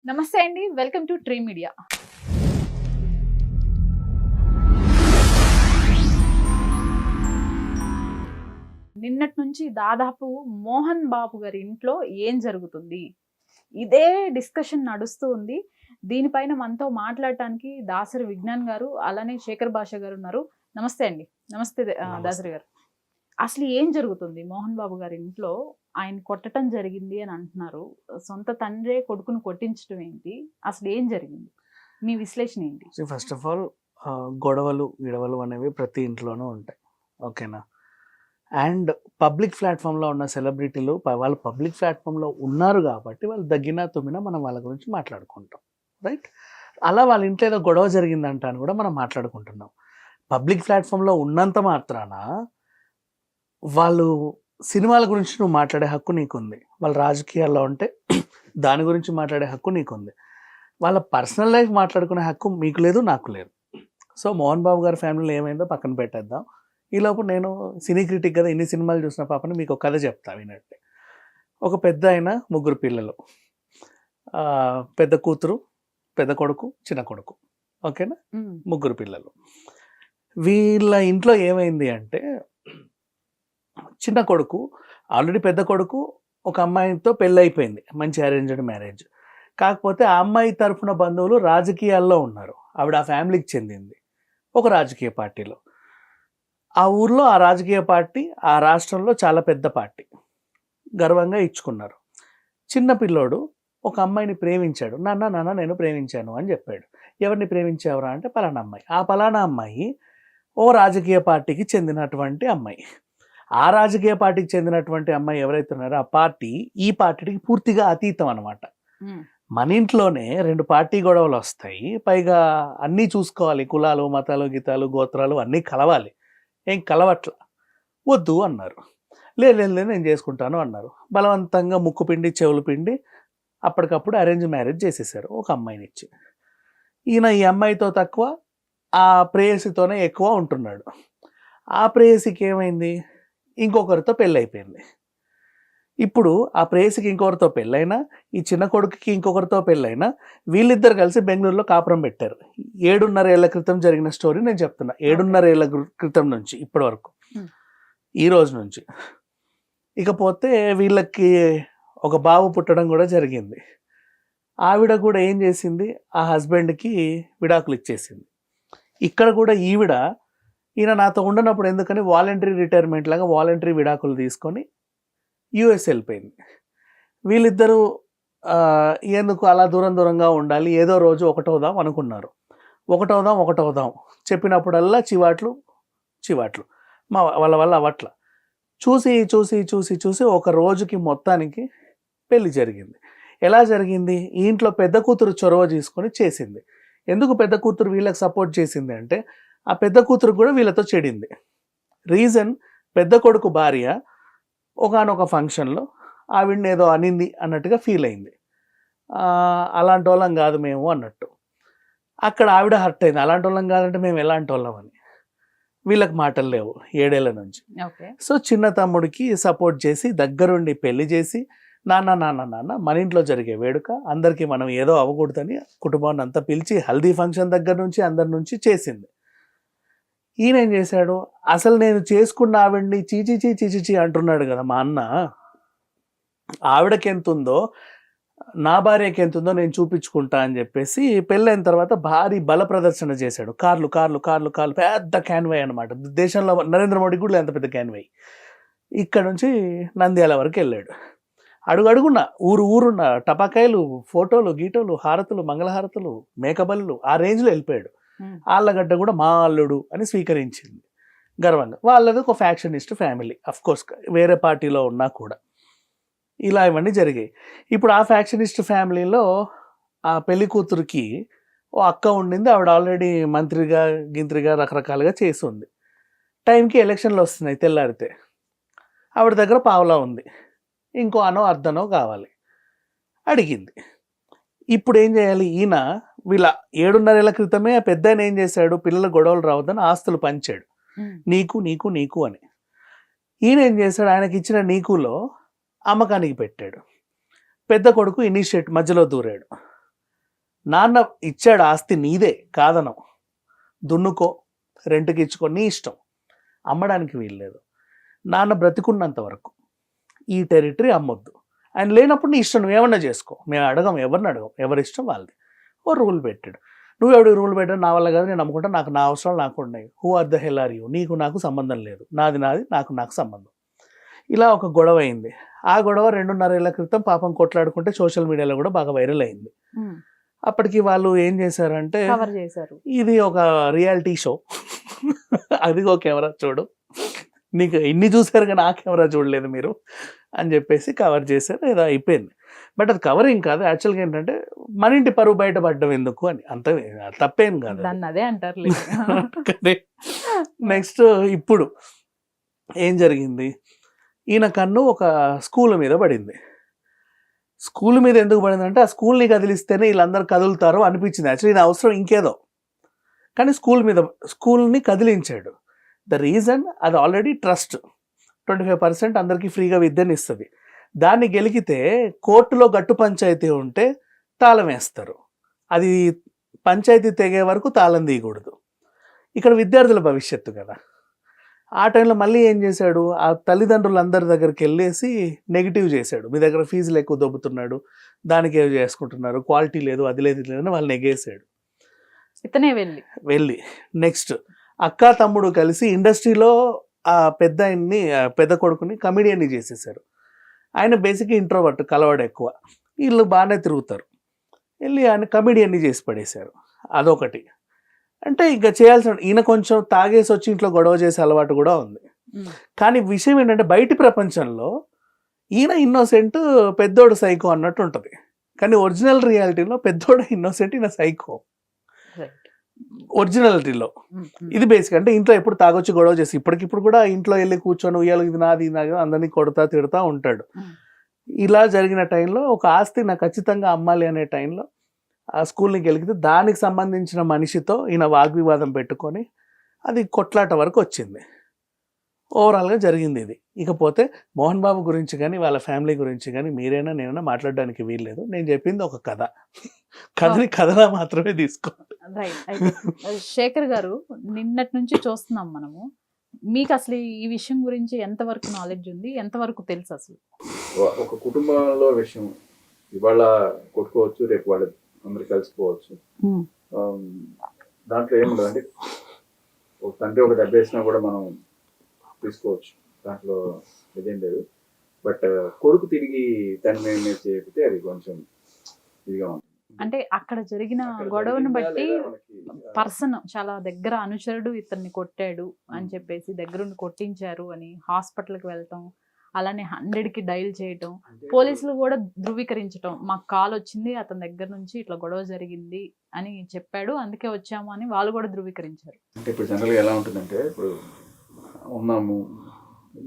నమస్తే అండి, welcome to tree media. నిన్నటి నుంచి దాదాపు మోహన్ బాబు గారి ఇంట్లో ఏం జరుగుతుంది, ఇదే డిస్కషన్ నడుస్తూ ఉంది. దీనిపైన మనతో మాట్లాడటానికి దాసరి విజ్ఞాన్ గారు, అలానే శేఖర్ భాష గారు ఉన్నారు. నమస్తే అండి. నమస్తే దాసరి గారు. అసలు ఏం జరుగుతుంది మోహన్ బాబు గారి ఇంట్లో? ఆయన కొట్టడం జరిగింది అని అంటున్నారు. సొంత తండ్రే కొడుకును కొట్టించడం ఏంటి? అసలు ఏం జరిగింది? మీ విశ్లేషణ ఏంటి? ఫస్ట్ ఆఫ్ ఆల్ గొడవలు గిడవలు అనేవి ప్రతి ఇంట్లోనూ ఉంటాయి. ఓకేనా? అండ్ పబ్లిక్ ప్లాట్ఫామ్లో ఉన్న సెలబ్రిటీలు వాళ్ళు పబ్లిక్ ప్లాట్ఫామ్లో ఉన్నారు కాబట్టి వాళ్ళు దగ్గినా తుమ్మినా మనం వాళ్ళ గురించి మాట్లాడుకుంటాం, రైట్? అలా వాళ్ళ ఇంట్లో ఏదో గొడవ జరిగిందంట అని కూడా మనం మాట్లాడుకుంటున్నాం. పబ్లిక్ ప్లాట్ఫామ్లో ఉన్నంత మాత్రాన వాళ్ళు సినిమాల గురించి నువ్వు మాట్లాడే హక్కు నీకుంది. వాళ్ళ రాజకీయాల్లో ఉంటే దాని గురించి మాట్లాడే హక్కు నీకుంది. వాళ్ళ పర్సనల్ లైఫ్ మాట్లాడుకునే హక్కు మీకు లేదు, నాకు లేదు. సో మోహన్ బాబు గారి ఫ్యామిలీలో ఏమైందో పక్కన పెట్టేద్దాం. ఈలోపు నేను సినీ క్రిటిక్ కదా, ఇన్ని సినిమాలు చూసిన పాపని మీకు ఒక కథ చెప్తా వినండి. ఒక పెద్ద ఆయన, ముగ్గురు పిల్లలు, పెద్ద కూతురు, పెద్ద కొడుకు, చిన్న కొడుకు. ఓకేనా? ముగ్గురు పిల్లలు. వీళ్ళ ఇంట్లో ఏమైంది అంటే, చిన్న కొడుకు ఆల్రెడీ పెద్ద కొడుకు ఒక అమ్మాయితో పెళ్ళి అయిపోయింది, మంచి అరేంజ్డ్ మ్యారేజ్. కాకపోతే ఆ అమ్మాయి తరఫున బంధువులు రాజకీయాల్లో ఉన్నారు. ఆవిడ ఆ ఫ్యామిలీకి చెందింది, ఒక రాజకీయ పార్టీలో. ఆ ఊర్లో ఆ రాజకీయ పార్టీ ఆ రాష్ట్రంలో చాలా పెద్ద పార్టీ, గర్వంగా ఇచ్చుకున్నారు. చిన్న పిల్లోడు ఒక అమ్మాయిని ప్రేమించాడు. నాన్న నేను ప్రేమించాను అని చెప్పాడు. ఎవరిని ప్రేమించావురా అంటే పలానా అమ్మాయి. ఆ పలానా అమ్మాయి ఓ రాజకీయ పార్టీకి చెందినటువంటి అమ్మాయి. ఆ రాజకీయ పార్టీకి చెందినటువంటి అమ్మాయి ఎవరైతే ఉన్నారో ఆ పార్టీ ఈ పార్టీకి పూర్తిగా అతీతం అనమాట. మన ఇంట్లోనే రెండు పార్టీ గొడవలు వస్తాయి, పైగా అన్నీ చూసుకోవాలి, కులాలు మతాలు గీతాలు గోత్రాలు అన్నీ కలవాలి. ఏం కలవట్ల, వద్దు అన్నారు. లేదు నేను చేసుకుంటాను అన్నారు. బలవంతంగా ముక్కు పిండి చెవులు పిండి అప్పటికప్పుడు అరేంజ్ మ్యారేజ్ చేసేసారు ఒక అమ్మాయిని ఇచ్చి. ఈయన ఈ అమ్మాయితో తక్కువ, ఆ ప్రేయసితోనే ఎక్కువ ఉంటున్నాడు. ఆ ప్రేయసికి ఏమైంది, ఇంకొకరితో పెళ్ళైపోయింది. ఇప్పుడు ఆ ప్రేయసికి ఇంకొకరితో పెళ్ళైనా, ఈ చిన్న కొడుకుకి ఇంకొకరితో పెళ్ళైనా, వీళ్ళిద్దరు కలిసి బెంగళూరులో కాపురం పెట్టారు. 7.5 ఏళ్ల క్రితం జరిగిన స్టోరీ నేను చెప్తున్నా. 7.5 ఏళ్ల క్రితం నుంచి ఇప్పటి వరకు, ఈ రోజు నుంచి. ఇకపోతే వీళ్ళకి ఒక బాబు పుట్టడం కూడా జరిగింది. ఆవిడ కూడా ఏం చేసింది, ఆ హస్బెండ్కి విడాకులు ఇచ్చేసింది. ఇక్కడ కూడా ఈయన నాతో ఉండనప్పుడు ఎందుకని వాలంటరీ రిటైర్మెంట్ లాగా వాలంటరీ విడాకులు తీసుకొని యుఎస్ వెళ్ళిపోయింది. వీళ్ళిద్దరూ ఎందుకు అలా దూరంగా ఉండాలి, ఏదో రోజు ఒకటవుదాం అనుకున్నారు. ఒకటవుదాం చెప్పినప్పుడల్లా చివాట్లు వాళ్ళ వల్ల అవట్ల. చూసి ఒక రోజుకి మొత్తానికి పెళ్లి జరిగింది. ఎలా జరిగింది, ఈ ఇంట్లో పెద్ద కూతురు చొరవ తీసుకొని చేసింది. ఎందుకు పెద్ద కూతురు వీళ్ళకి సపోర్ట్ చేసింది అంటే, ఆ పెద్ద కూతురు కూడా వీళ్ళతో చెడింది. రీజన్, పెద్ద కొడుకు భార్య ఒకానొక ఫంక్షన్లో ఆవిడని ఏదో అనింది అన్నట్టుగా ఫీల్ అయింది. అలాంటి వాళ్ళం కాదు మేము అన్నట్టు. అక్కడ ఆవిడ హర్ట్ అయింది. అలాంటి వాళ్ళం కాదంటే మేము ఎలాంటి వాళ్ళం అని. వీళ్ళకి మాటలు లేవు 7 ఏళ్ల నుంచి. సో చిన్న తమ్ముడికి సపోర్ట్ చేసి దగ్గరుండి పెళ్లి చేసి, నాన్న మన ఇంట్లో జరిగే వేడుక, అందరికీ మనం ఏదో అవ్వకూడదని కుటుంబాన్ని అంతా పిలిచి హల్దీ ఫంక్షన్ దగ్గర నుంచి అందరి నుంచి చేసింది. ఈయన ఏం చేశాడు, అసలు నేను చేసుకున్న ఆవిడ్ని చీచి అంటున్నాడు కదా మా అన్న. ఆవిడకి ఎంత ఉందో నా భార్యకి ఎంత ఉందో నేను చూపించుకుంటా అని చెప్పేసి పెళ్ళైన తర్వాత భారీ బల ప్రదర్శన చేశాడు. కార్లు, పెద్ద క్యాన్వై అనమాట. దేశంలో నరేంద్ర మోడీ కూడా ఎంత పెద్ద క్యాన్వై. ఇక్కడ నుంచి నంద్యాల వరకు వెళ్ళాడు. అడుగున ఊరున్న టపాకాయలు, ఫోటోలు, గీటోలు, హారతులు, మంగళహారతులు, మేకబల్లు, ఆ రేంజ్లో వెళ్ళిపోయాడు. ఆళ్ళగడ్డ కూడా మా అల్లుడు అని స్వీకరించింది గర్వంగా. వాళ్ళది ఒక ఫ్యాక్షనిస్ట్ ఫ్యామిలీ, అఫ్కోర్స్ వేరే పార్టీలో ఉన్నా కూడా. ఇలా ఇవన్నీ జరిగాయి. ఇప్పుడు ఆ ఫ్యాక్షనిస్ట్ ఫ్యామిలీలో ఆ పెళ్లి కూతురికి ఓ అక్క ఉండింది. ఆవిడ ఆల్రెడీ గింత్రిగా రకరకాలుగా చేసి ఉంది. టైంకి ఎలక్షన్లు వస్తున్నాయి, తెల్లారితే ఆవిడ దగ్గర పావలా ఉంది, ఇంకో అర్ధనో కావాలి, అడిగింది. ఇప్పుడు ఏం చేయాలి, ఈయన వీళ్ళ 7.5 ఏళ్ల క్రితమే పెద్ద ఆయన ఏం చేశాడు, పిల్లల గొడవలు రావద్దని ఆస్తులు పంచాడు, నీకు అని. ఈయన ఏం చేశాడు, ఆయనకి ఇచ్చిన నీకులో అమ్మకానికి పెట్టాడు. పెద్ద కొడుకు ఇనిషియేట్ మధ్యలో దూరాడు. నాన్న ఇచ్చాడు ఆస్తి నీదే కాదనం, దున్నుకో, రెంట్కి ఇచ్చుకో, నీ ఇష్టం, అమ్మడానికి వీల్లేదు. నాన్న బ్రతికున్నంత వరకు ఈ టెరిటరీ అమ్మొద్దు, ఆయన లేనప్పుడు నీ ఇష్టం, నువ్వేమన్నా చేసుకో, మేము అడగం, ఎవరిని అడగం, ఎవరి ఇష్టం వాళ్ళది. ఓ రూల్ పెట్టాడు. నువ్వు ఎవరికి రూల్ పెట్టాడు, నా వల్ల కాదు, నేను నమ్ముకుంటా, నాకు నా అవసరాలు నాకు ఉన్నాయి, who are the hell are you, నీకు నాకు సంబంధం లేదు, నాది నాకు సంబంధం. ఇలా ఒక గొడవ అయింది. ఆ గొడవ 2.5 ఏళ్ల క్రితం పాపం కొట్లాడుకుంటే సోషల్ మీడియాలో కూడా బాగా వైరల్ అయింది. అప్పటికి వాళ్ళు ఏం చేశారంటే, కవర్ చేశారు, ఇది ఒక రియాలిటీ షో, అదిగో కెమెరా చూడు, నీకు ఇన్ని చూసారు కానీ ఆ కెమెరా చూడలేదు మీరు అని చెప్పేసి కవర్ చేశారు. ఏదో అయిపోయింది. బట్ అది కవరింగ్ కాదు, యాక్చువల్గా ఏంటంటే మన ఇంటి పరువు బయటపడ్డం ఎందుకు అని, అంత తప్పేం కాదు, దాన్ని అదే అంటారు. నెక్స్ట్ ఇప్పుడు ఏం జరిగింది, ఈయన కన్ను ఒక స్కూల్ మీద పడింది. స్కూల్ మీద ఎందుకు పడిందంటే, ఆ స్కూల్ని కదిలిస్తేనే వీళ్ళందరూ కదులుతారు అనిపించింది. యాక్చువల్లీ ఈయన అవసరం ఇంకేదో, కానీ స్కూల్ని కదిలించాడు. ద రీజన్, అది ఆల్రెడీ ట్రస్ట్ 25% అందరికీ ఫ్రీగా విద్యను ఇస్తుంది. దాన్ని గెలికితే కోర్టులో గట్టు పంచాయతీ ఉంటే తాళం వేస్తారు, అది పంచాయతీ తెగే వరకు తాళం తీయకూడదు. ఇక్కడ విద్యార్థుల భవిష్యత్తు కదా. ఆ టైంలో మళ్ళీ ఏం చేశాడు, ఆ తల్లిదండ్రులందరి దగ్గరికి వెళ్ళేసి నెగిటివ్ చేశాడు, మీ దగ్గర ఫీజులు ఎక్కువ దొబ్బుతున్నాడు, దానికి ఏం చేసుకుంటున్నారు, క్వాలిటీ లేదు, అది లేదు, ఇది లేదని వాళ్ళు నెగేసాడు. ఇతనే వెళ్ళి నెక్స్ట్ అక్క తమ్ముడు కలిసి ఇండస్ట్రీలో ఆ పెద్ద కొడుకుని కమిడియన్ని చేసేసారు. ఆయన బేసిక్గా ఇంట్రోవర్ట్, కలవాడు ఎక్కువ, వీళ్ళు బాగానే తిరుగుతారు, వెళ్ళి ఆయన కమిడియన్ని చేసి పడేశారు. అదొకటి. అంటే ఇంకా చేయాల్సిన, ఈయన కొంచెం తాగేసి వచ్చి ఇంట్లో గొడవ చేసే అలవాటు కూడా ఉంది. కానీ విషయం ఏంటంటే, బయటి ప్రపంచంలో ఈయన ఇన్నోసెంట్, పెద్దోడు సైకో అన్నట్టు ఉంటుంది. కానీ ఒరిజినల్ రియాలిటీలో పెద్దోడు ఇన్నోసెంట్, ఈయన సైకో ఒరిజినాలిటీలో. ఇది బేసిక్. అంటే ఇంట్లో ఎప్పుడు తాగొచ్చి గొడవ చేసి, ఇప్పటికిప్పుడు కూడా ఇంట్లో వెళ్ళి కూర్చొని ఉయ్యాలి, ఇది నాది అందరినీ కొడతా తిడతా ఉంటాడు. ఇలా జరిగిన టైంలో ఒక ఆస్తి నాకు ఖచ్చితంగా అమ్మాలి అనే టైంలో ఆ స్కూల్ని గెలికితే దానికి సంబంధించిన మనిషితో ఈయన వాగ్వివాదం పెట్టుకొని అది కొట్లాట వరకు వచ్చింది. ఓవరాల్గా జరిగింది ఇది. ఇకపోతే మోహన్ బాబు గురించి కానీ వాళ్ళ ఫ్యామిలీ గురించి కానీ మీరైనా నేనైనా మాట్లాడడానికి వీల్లేదు. నేను చెప్పింది ఒక కథని కథలా మాత్రమే తీసుకోండి. శేఖర్ గారు, నిన్నటి నుంచి చూస్తున్నాం మనము, మీకు అసలు ఈ విషయం గురించి ఎంతవరకు నాలెడ్జ్ ఉంది, ఎంతవరకు తెలుసు? అసలు ఒక కుటుంబంలో విషయం ఇవాళ కొట్టుకోవచ్చు, రేపు వాళ్ళు అందరు కలిసిపోవచ్చు. దాంట్లో ఏముండదు, అంటే ఒక తండ్రి ఒక దెబ్బ వేసినా కూడా మనం తీసుకోవచ్చు, దాంట్లో ఇదేం లేదు. బట్ కొడుకు తిరిగి తండ్రి మీద చేపితే అది కొంచెం ఇదిగా ఉంటుంది. అంటే అక్కడ జరిగిన గొడవను బట్టి పర్సన్ చాలా దగ్గర అనుచరుడు ఇతన్ని కొట్టాడు అని చెప్పేసి దగ్గరుండి కొట్టించారు అని హాస్పిటల్కి వెళ్తాం, అలానే 100కి డైల్ చేయటం, పోలీసులు కూడా ధృవీకరించటం, మాకు కాల్ వచ్చింది అతని దగ్గర నుంచి ఇట్లా గొడవ జరిగింది అని చెప్పాడు, అందుకే వచ్చాము అని వాళ్ళు కూడా ధృవీకరించారు. అంటే ఇప్పుడు జనరల్గా ఎలా ఉంటుందంటే, ఇప్పుడు ఉన్నాము,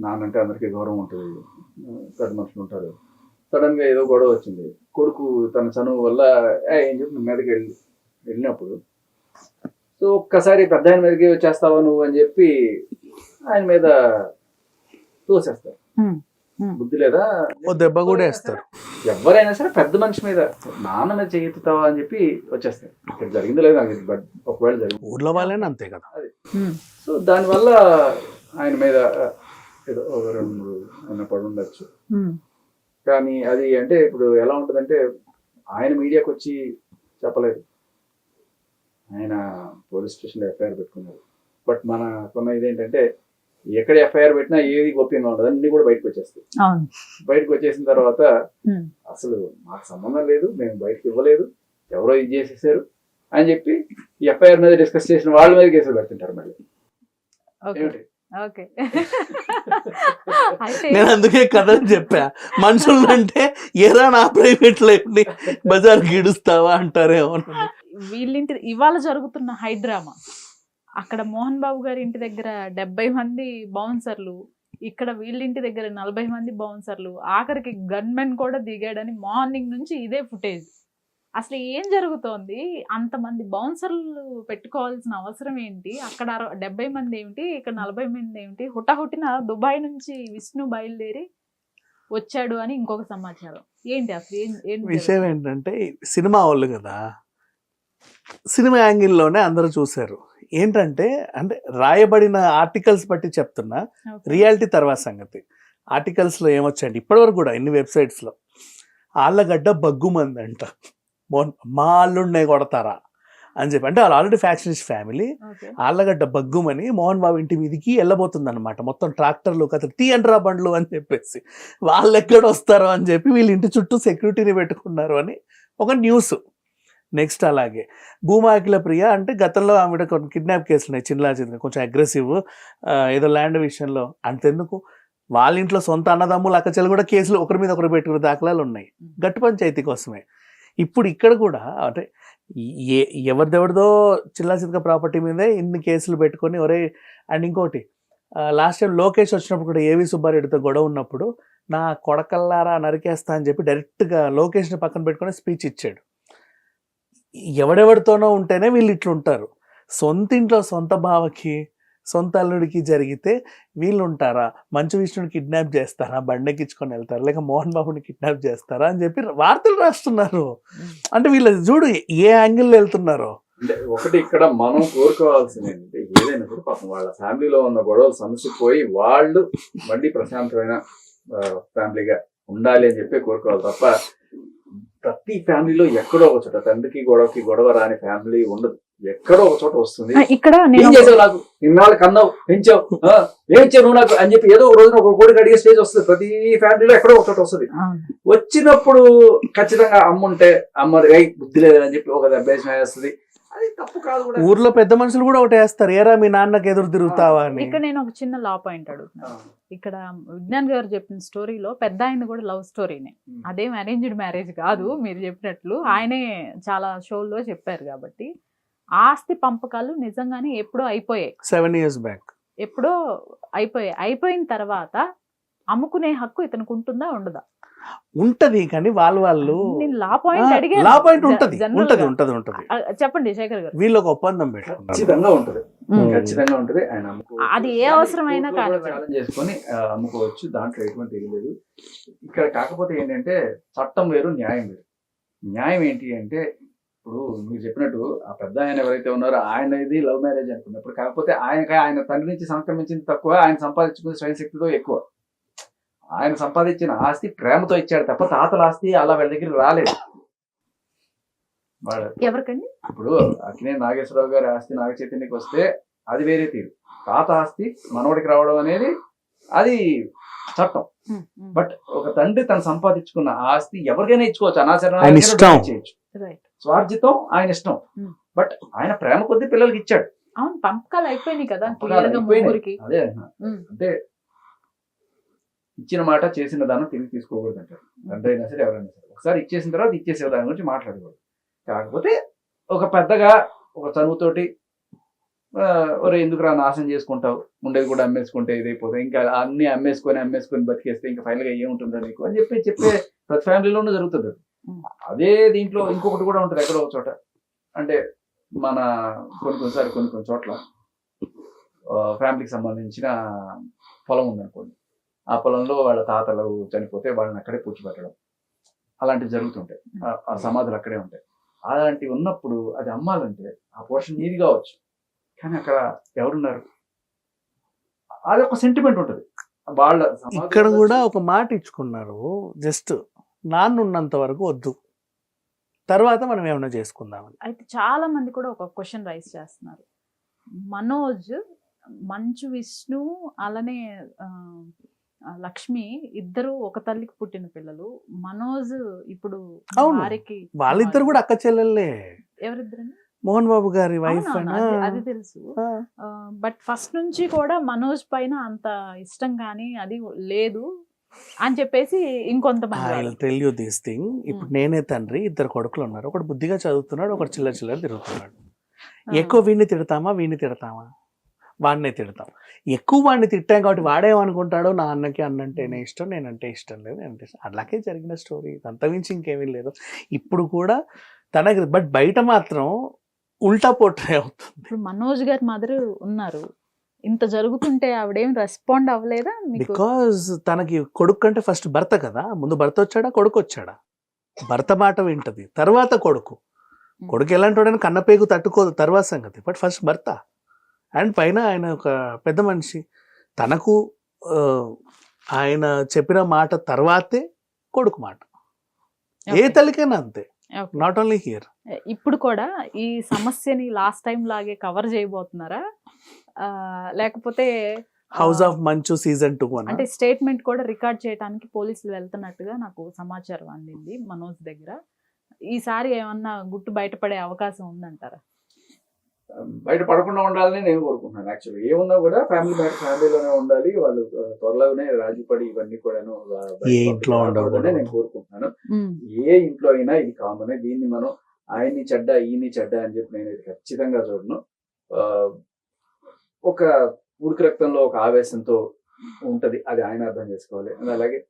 నాన్నంటే అందరికీ గౌరవం ఉంటుంది, పెద్ద మనుషులు ఉంటారు, సడన్గా ఏదో గొడవ వచ్చింది, కొడుకు తన చనువు వల్ల ఏం చెప్పి మీదకి వెళ్ళినప్పుడు, సో ఒక్కసారి పెద్ద ఆయన మీదకి వచ్చేస్తావా నువ్వు అని చెప్పి ఆయన మీద తోసేస్తారు. బుద్ధి లేదా, దెబ్బ కూడా వేస్తారు. ఎవరైనా సరే పెద్ద మనిషి మీద, నాన్న మీద చేయిస్తావా అని చెప్పి వచ్చేస్తారు. ఇక్కడ జరిగిందో లేదు నాకు, బట్ ఒకవేళ జరిగింది, ఊర్లో వాళ్ళైనా అంతే కదా. అది సో దానివల్ల ఆయన మీద ఏదో 2-3 పడి ఉండొచ్చు. కానీ అది అంటే ఇప్పుడు ఎలా ఉంటుందంటే, ఆయన మీడియాకి వచ్చి చెప్పలేదు, ఆయన పోలీస్ స్టేషన్లో ఎఫ్ఐఆర్ పెట్టుకున్నారు. బట్ మనకున్న ఇదేంటంటే, ఎక్కడ ఎఫ్ఐఆర్ పెట్టినా ఏది గోప్యంగా ఉండదు, అన్ని కూడా బయటకు వచ్చేస్తాయి. బయటకు వచ్చేసిన తర్వాత అసలు మాకు సంబంధం లేదు, మేము బయటకు ఇవ్వలేదు, ఎవరో ఇది చేసేసారు అని చెప్పి ఎఫ్ఐఆర్ మీద డిస్కస్ చేసిన వాళ్ళ మీద కేసులు పెడుతుంటారు మళ్ళీ. నేను అందుకే కథ చెప్పా, మనుషులు అంటే ఏరా నా ప్రైవేట్ లైఫ్ ని బజార్ గిడుస్తావా అంటారేమో. వీళ్ళింటి ఇవాళ జరుగుతున్న హైడ్రామా, అక్కడ మోహన్ బాబు గారి ఇంటి దగ్గర 70 మంది బౌన్సర్లు, ఇక్కడ వీళ్ళింటి దగ్గర 40 మంది బౌన్సర్లు, ఆఖరికి గన్మెన్ కూడా దిగాడని మార్నింగ్ నుంచి ఇదే ఫుటేజ్. అసలు ఏం జరుగుతోంది? అంతమంది బౌన్సర్లు పెట్టుకోవాల్సిన అవసరం ఏంటి? అక్కడ 70 మంది ఏమిటి, ఇక్కడ 40 మంది ఏమిటి? హుటాహుటిన దుబాయ్ నుంచి విష్ణు బయలుదేరి వచ్చాడు అని ఇంకొక సమాచారం. ఏంటి అసలు విషయం ఏంటంటే, సినిమా వాళ్ళు కదా, సినిమా యాంగిల్లోనే అందరూ చూశారు. ఏంటంటే అంటే రాయబడిన ఆర్టికల్స్ బట్టి చెప్తున్నా, రియాలిటీ తర్వాత సంగతి. ఆర్టికల్స్లో ఏమొచ్చాయండి ఇప్పటివరకు కూడా ఎన్ని వెబ్సైట్స్లో, ఆళ్ళగడ్డ బగ్గుమంది అంట, మా అల్లుడినే కొడతారా అని చెప్పి. అంటే వాళ్ళు ఆల్రెడీ ఫ్యాక్షనిస్ట్ ఫ్యామిలీ. ఆళ్ళగడ్డ బగ్గుమని మోహన్ బాబు ఇంటి మీదకి వెళ్ళబోతుంది అనమాట. మొత్తం ట్రాక్టర్లు కథ తీయండ్రా బండ్లు అని చెప్పేసి, వాళ్ళు ఎక్కడ వస్తారో అని చెప్పి వీళ్ళ ఇంటి చుట్టూ సెక్యూరిటీని పెట్టుకున్నారు అని ఒక న్యూస్. నెక్స్ట్ అలాగే భూమాకిల ప్రియ అంటే గతంలో ఆమె కొన్ని కిడ్నాప్ కేసులు ఉన్నాయి, చిన్న చిన్న కొంచెం అగ్రెసివ్, ఏదో ల్యాండ్ విషయంలో. అంతెందుకు వాళ్ళ ఇంట్లో సొంత అన్నదమ్ములు అక్కచెల్లి కూడా కేసులు ఒకరి మీద ఒకరు పెట్టుకునే దాఖలాలు ఉన్నాయి, గట్టు పంచాయతీ కోసమే. ఇప్పుడు ఇక్కడ కూడా అంటే ఎవరిదెవరిదో చిల్లాచితక ప్రాపర్టీ మీదే ఇన్ని కేసులు పెట్టుకొని ఒరే. అండ్ ఇంకోటి, లాస్ట్ టైం లోకేష్ వచ్చినప్పుడు కూడా ఏవి సుబ్బారెడ్డితో గొడవ ఉన్నప్పుడు నా కొడకల్లారా నరికేస్తా అని చెప్పి డైరెక్ట్గా లోకేష్ని పక్కన పెట్టుకొని స్పీచ్ ఇచ్చాడు. ఎవడెవరితోనో ఉంటేనే వీళ్ళు ఇట్లుంటారు. సొంత ఇంట్లో సొంత బావకి సొంత అల్లుడికి జరిగితే వీళ్ళు ఉంటారా? మంచు విష్ణుని కిడ్నాప్ చేస్తారా, బండెక్కించుకొని వెళ్తారా, లేక మోహన్ బాబుని కిడ్నాప్ చేస్తారా అని చెప్పి వార్తలు రాస్తున్నారు. అంటే వీళ్ళు చూడు ఏ యాంగిల్లో వెళ్తున్నారో. అంటే ఒకటి ఇక్కడ మనం కోరుకోవాల్సింది ఏంటంటే, ఏదైనా కూడా పాపం వాళ్ళ ఫ్యామిలీలో ఉన్న గొడవలు సమసిపోయి వాళ్ళు మళ్ళీ ప్రశాంతమైన ఫ్యామిలీగా ఉండాలి అని చెప్పి కోరుకోవాలి తప్ప, ప్రతి ఫ్యామిలీలో ఎక్కడో ఒక చోట తండ్రికి గొడవ రాని ఫ్యామిలీ ఉండదు. ఎక్కడో ఒక చోట వస్తుంది. ఇక్కడ ఏం చేసావు నాకు, ఇన్నాళ్ళు కన్నావు, పెంచావు, ఏం ఇచ్చావు నువ్వు నాకు అని చెప్పి ఏదో ఒక రోజున ఒక కోడికి అడిగే స్టేజ్ వస్తుంది. ప్రతి ఫ్యామిలీలో ఎక్కడో ఒక చోట వస్తుంది. వచ్చినప్పుడు ఖచ్చితంగా అమ్మ ఉంటే అమ్మ బుద్ధి లేదని చెప్పి ఒక అభ్యాసం వేస్తుంది. అది తప్పు కాదు కూడా. ఊర్లో పెద్ద మనుషులు కూడా ఒకటి వేస్తారు, ఏరా మీ నాన్నకి ఎదురు తిరుగుతావా అని. ఇక్కడ నేను ఒక చిన్న లా పాయింట్ అడుగుతున్నాను. ఇక్కడ విజ్ఞాన్ గారు చెప్పిన స్టోరీలో పెద్ద ఆయన కూడా లవ్ స్టోరీనే, అదేం అరేంజ్డ్ మ్యారేజ్ కాదు. మీరు చెప్పినట్లు ఆయనే చాలా షోల్లో చెప్పారు. కాబట్టి ఆస్తి పంపకాలు నిజంగానే ఎప్పుడో అయిపోయాయి, 7 years బ్యాక్ ఎప్పుడో అయిపోయాయి. అయిపోయిన తర్వాత అమ్ముకునే హక్కు ఇతనికి ఉంటుందా ఉండదా? ఉంటది, కానీ వాళ్ళు లా పాయింట్ అడిగే లా పాయింట్ ఉంటది ఉంటది ఉంటది. చెప్పండి శేఖర్ గారు. వీళ్ళు ఒక ఒప్పందం పెట్టుకున్నారు. ఖచ్చితంగా ఉంటది, ఖచ్చితంగా ఉంటది. ఆయన అది ఏ అవసరమైనా ఛాలెంజ్ చేసుకొని అమ్ముకోవచ్చు, దాంట్లో ఎటువంటి ఇది లేదు. ఇక్కడ కాకపోతే ఏంటంటే చట్టం వేరు, న్యాయం వేరు. న్యాయం ఏంటి అంటే, ఇప్పుడు మీరు చెప్పినట్టు ఆ పెద్ద ఆయన ఎవరైతే ఉన్నారో ఆయన ఇది లవ్ మ్యారేజ్ అనుకున్నప్పుడు, కాకపోతే ఆయన తండ్రి నుంచి సంక్రమించింది తక్కువ, ఆయన సంపాదించుకునే స్వయం శక్తితో ఎక్కువ. ఆయన సంపాదించిన ఆస్తి ప్రేమతో ఇచ్చాడు తప్ప తాతల ఆస్తి అలా వీళ్ళ దగ్గర రాలేదు. ఎవరికండి? ఇప్పుడు అక్కినేని నాగేశ్వరరావు గారి ఆస్తి నాగ చైతన్యకి వస్తే అది వేరే తీరు. తాత ఆస్తి మనవడికి రావడం అనేది అది చట్టం. బట్ ఒక తండ్రి తను సంపాదించుకున్న ఆస్తి ఎవరికైనా ఇచ్చుకోవచ్చు, అనాచరణ చేయొచ్చు, స్వార్జితం ఆయన ఇష్టం. బట్ ఆయన ప్రేమ కొద్ది పిల్లలకి ఇచ్చాడు. అవును, పంపకాలు అయిపోయినాయి కదా. అదే అంటే ఇచ్చిన మాట చేసిన దాన్ని తిరిగి తీసుకోకూడదు అంటారు. తండ్రి అయినా సరే ఎవరైనా సరే ఒకసారి ఇచ్చేసిన తర్వాత ఇచ్చేసే దాని గురించి మాట్లాడకూడదు. కాకపోతే ఒక పెద్దగా ఒక చదువుతోటి ఒరే ఎందుకు రా నాశనం చేసుకుంటావు, ఉండేది కూడా అమ్మేసుకుంటే ఇదైపోతాయి, ఇంకా అన్ని అమ్మేసుకొని బతికేస్తే ఇంకా ఫైనల్గా ఏముంటుందో నీకు అని చెప్పే ప్రతి ఫ్యామిలీలోనూ జరుగుతుంది. అదే దీంట్లో ఇంకొకటి కూడా ఉంటుంది ఎక్కడో ఒక చోట. అంటే మన కొన్నిసారి కొన్ని చోట్ల ఫ్యామిలీకి సంబంధించిన పొలం ఉందనుకోండి, ఆ పొలంలో వాళ్ళ తాతలు చనిపోతే వాళ్ళని అక్కడే పూడ్చిపెట్టడం, అలాంటివి జరుగుతుంటాయి. ఆ సమాధులు అక్కడే ఉంటాయి. అలాంటివి ఉన్నప్పుడు అది అమ్మాలంటే ఆ పోర్షన్ నీది కావచ్చు, కానీ అక్కడ ఎవరున్నారు, అది ఒక సెంటిమెంట్ ఉంటుంది వాళ్ళ. ఇక్కడ కూడా ఒక మాట ఇచ్చుకున్నారు, జస్ట్ నాన్న ఉన్నంత వరకు వద్దు, తర్వాత మనం ఏమైనా చేసుకుందామని. అయితే చాలా మంది కూడా ఒక క్వశ్చన్ రైజ్ చేస్తున్నారు. మనోజ్, మంచు విష్ణు, అలానే లక్ష్మి ఇద్దరు ఒక తల్లికి పుట్టిన పిల్లలు. మనోజ్ ఇప్పుడు వారికి వాళ్ళిద్దరు కూడా అక్క చెల్లెళ్ళే. ఎవరిద్దరండి? మోహన్ బాబు గారి వైఫ్. అది తెలుసు. బట్ ఫస్ట్ నుంచి కూడా మనోజ్ పైన అంత ఇష్టం కానీ అది లేదు అని చెప్పేసి ఇంకొంతమంది. Tell you this thing. ఇప్పుడు నేనే తండ్రి, ఇద్దరు కొడుకులు ఉన్నారు. ఒకటి బుద్ధిగా చదువుతున్నాడు, ఒకటి చిల్లర తిరుగుతున్నాడు. ఎక్కువ వీడిని తిడతామా వాడినే తిడతాం. ఎక్కువ వాడిని తిట్టాం కాబట్టి వాడేమనుకుంటాడో నా అన్నకి అన్నంటేనే ఇష్టం, నేనంటే ఇష్టం లేదు, నేనంటే అలాగే జరిగిన స్టోరీ, అంతమించి ఇంకేమీ లేదు ఇప్పుడు కూడా తనకి. బట్ బయట మాత్రం ఉల్టా పోట్రే అవుతుంది. ఇప్పుడు మనోజ్ గారి మదర్ ఉన్నారు, ఇంత జరుగుతుంటే ఆవిడేం రెస్పాండ్ అవ్వలేదా? బికాజ్ తనకి కొడుకు కంటే ఫస్ట్ భర్త కదా. ముందు భర్త వచ్చాడా, కొడుకు వచ్చాడా? భర్త మాట వింటది, తర్వాత కొడుకు. కొడుకు ఎలాంటి వాడని కన్నపేగు తట్టుకోదు తర్వాత సంగతి, బట్ ఫస్ట్ భర్త. అండ్ పైన ఆయన ఒక పెద్ద మనిషి, తనకు ఆయన చెప్పిన మాట తర్వాతే కొడుకు మాట. ఏ తల్లికైనా అంతే, Okay. Not only here. ఇప్పుడు కూడా ఈ సమస్యని లాస్ట్ టైం లాగే కవర్ చేయబోతున్నారా, లేకపోతే హౌస్ ఆఫ్ మంచు సీజన్ 2 అంటే స్టేట్మెంట్ కూడా రికార్డ్ చేయడానికి పోలీసులు వెళ్తున్నట్టుగా నాకు సమాచారం అందింది మనోజ్ దగ్గర. ఈసారి ఏమన్నా గుట్టు బయటపడే అవకాశం ఉందంటారా? బయట పడకుండా ఉండాలని నేను కోరుకుంటున్నాను. యాక్చువల్లీ ఏమున్నా కూడా ఫ్యామిలీలోనే ఉండాలి. వాళ్ళు త్వరలోనే రాజీ పడి ఇవన్నీ కూడాను ఏ ఇంట్లో ఉండకూడదు నేను కోరుకుంటున్నాను. ఏ ఇంట్లో అయినా ఇది కామన్. దీన్ని మనం ఆయన్ని చెడ్డ ఈయన్ని చెడ్డ అని చెప్పి నేను ఇది ఖచ్చితంగా చూడను. ఒక ఉడికి రక్తంలో ఒక ఆవేశంతో ఉంటది, అది ఆయన అర్థం చేసుకోవాలి. అలాగే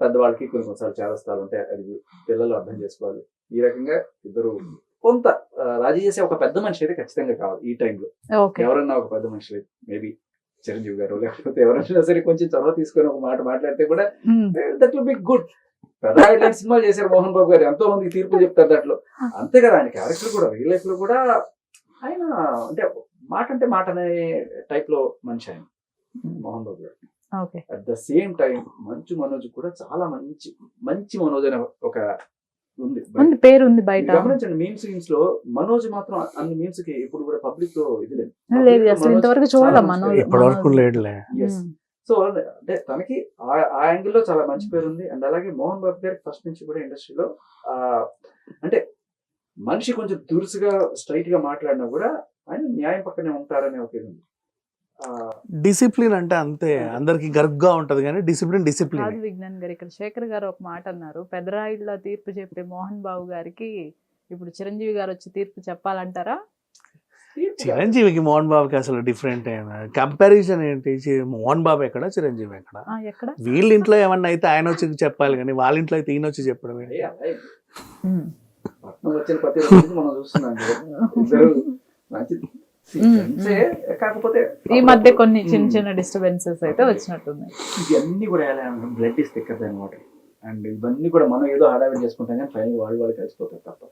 పెద్దవాళ్ళకి కొన్నిసార్లు చేదస్తాలు ఉంటాయి, అది పిల్లలు అర్థం చేసుకోవాలి. ఈ రకంగా ఇద్దరు కొంత రాజీ చేసే ఒక పెద్ద మనిషి అయితే ఖచ్చితంగా కావాలి ఈ టైంలో. ఎవరన్నా ఒక పెద్ద మనిషి, మేబీ చిరంజీవి గారు లేకపోతే ఎవరైనా సరే కొంచెం చొరవ తీసుకొని ఒక మాట మాట్లాడితే కూడా దట్ విల్ బి గుడ్. పెద్ద ఇట్లాంటి సినిమాలు చేశారు మోహన్ బాబు గారు, ఎంతో మందికి తీర్పులు చెప్తారు దాంట్లో. అంతే కదా, ఆయన క్యారెక్టర్ కూడా రియల్ లైఫ్ లో కూడా ఆయన అంటే మాట అనే టైప్ లో మనిషి ఆయన మోహన్ బాబు గారు. At the same time Manchu Manoj కూడా చాలా మంచి మనోజ్ అనే ఒక పేరు ఉంది బయట. గమనించండి, మీమ్స్ సీన్స్ లో మనోజ్ మాత్రం అన్ని మీమ్స్ కి ఇప్పుడు కూడా పబ్లిక్ లో ఇది లేదు. ఇంతవరకు చూడాలి ఇప్పటివరకు లేదులే. సో అంటే తనకి ఆ యాంగిల్ లో చాలా మంచి పేరు ఉంది. అండ్ అలాగే మోహన్ బాబు గారికి ఫస్ట్ నుంచి కూడా ఇండస్ట్రీలో అంటే మనిషి కొంచెం దురుసుగా స్ట్రైట్ గా మాట్లాడినా కూడా ఆయన న్యాయం పక్కనే ఉంటారనే ఒక ఇది ఉంది. డిసిప్లిన్ అంటే అంతే, అందరికి గర్గ్గా ఉంటది కానీ డిసిప్లిన్ కాదు విజ్ఞాన్ గారు. ఇక్కడ శేఖర్ గారు ఒక మాట అన్నారు, పెదరాయిళ్ళ తీర్పు చెప్పే మోహన్ బాబు గారికి ఇప్పుడు చిరంజీవి గారు వచ్చి తీర్పు చెప్పాలంటారా? చిరంజీవికి మోహన్ బాబుకి అసలు డిఫరెంట్ కంపారిజన్ ఏంటి? మోహన్ బాబు ఎక్కడ, చిరంజీవి ఎక్కడ? వీళ్ళ ఇంట్లో ఏమన్నా అయితే ఆయన వచ్చి చెప్పాలి కానీ వాళ్ళ ఇంట్లో అయితే ఈయన వచ్చి చెప్పడం వచ్చిన ప్రతి రోజు మనం చూస్తున్నాం ఇద్దరు మంచి. కాకపోతే ఈ మధ్య కొన్ని చిన్న డిస్టర్బెన్సెస్ అయితే వచ్చినట్టున్నాయి. ఇవన్నీ కూడా blood is thicker then water. And ఇవన్నీ కూడా మనం ఏదో హడావిడి చేసుకుంటాం కానీ ఫైనల్ వాళ్ళు కలిసిపోతారు తప్ప.